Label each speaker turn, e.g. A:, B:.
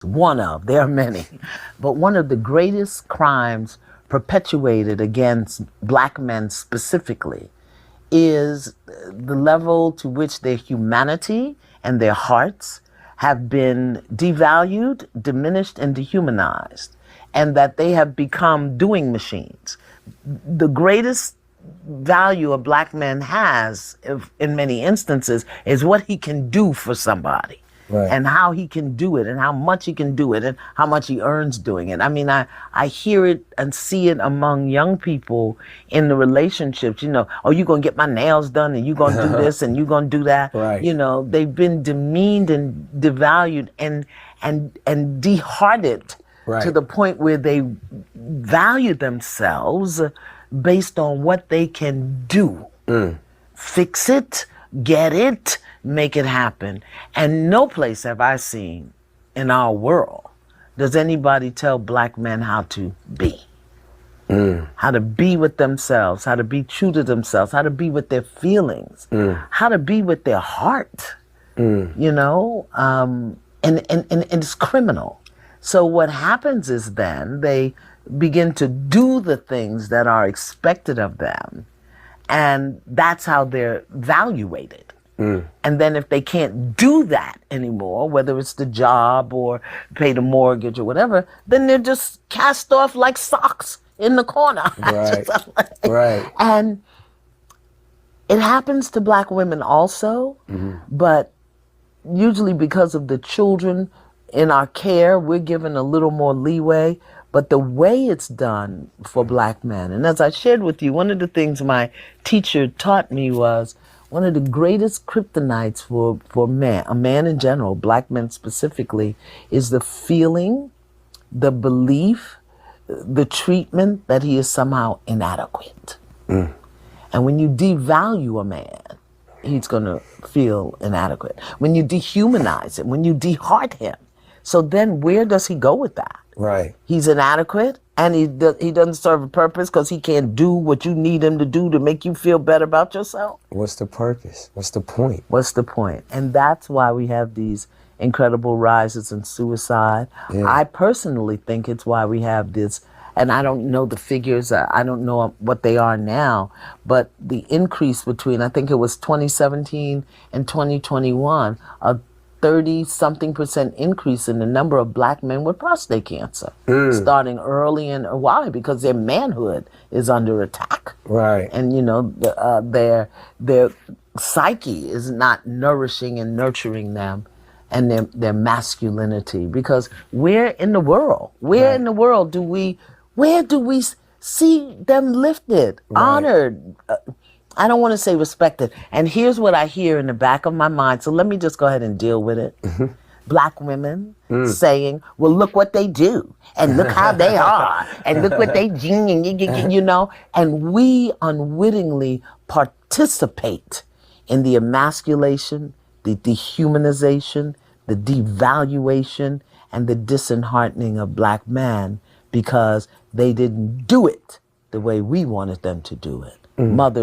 A: There are many, but one of the greatest crimes perpetuated against black men specifically is the level to which their humanity and their hearts have been devalued, diminished, and dehumanized, and that they have become doing machines. The greatest value a black man has, in many instances, is what he can do for somebody. Right. And how he can do it, and how much he can do it, and how much he earns doing it. I mean, I hear it and see it among young people in the relationships. You know, oh, you're going to get my nails done, and you're going to do this, and you're going to do that. Right. You know, they've been demeaned and devalued and dehearted, right, to the point where they value themselves based on what they can do. Fix it, get it, make it happen. And no place have I seen in our world does anybody tell black men how to be. How to be with themselves, how to be true to themselves, how to be with their feelings, how to be with their heart, you know, and it's criminal. So what happens is then they begin to do the things that are expected of them, and that's how they're evaluated. And then if they can't do that anymore, whether it's the job or pay the mortgage or whatever, then they're just cast off like socks in the corner. Right. Right. And it happens to black women also, but usually because of the children in our care, we're given a little more leeway. But the way it's done for black men, and as I shared with you, one of the things my teacher taught me was one of the greatest kryptonites for a man in general, black men specifically, is the feeling, the belief, the treatment that he is somehow inadequate. And when you devalue a man, he's going to feel inadequate. When you dehumanize him, when you deheart him, so then where does he go with that? Right. He's inadequate, and he doesn't serve a purpose because he can't do what you need him to do to make you feel better about yourself.
B: What's the purpose? What's the point?
A: What's the point? And that's why we have these incredible rises in suicide. Yeah. I personally think it's why we have this, and I don't know the figures, I don't know what they are now, but the increase between, I think it was 2017 and 2021, a 30-something% increase in the number of black men with prostate cancer, starting early. And why? Because their manhood is under attack. Right. And, you know, their psyche is not nourishing and nurturing them, and their masculinity. Because where in the world do we see them lifted, honored, I don't want to say respected. And here's what I hear in the back of my mind. So let me just go ahead and deal with it. Black women saying, well, look what they do. And look how they are. And look what they do, you know. And we unwittingly participate in the emasculation, the dehumanization, the devaluation, and the disheartening of black men because they didn't do it the way we wanted them to do it. Mothers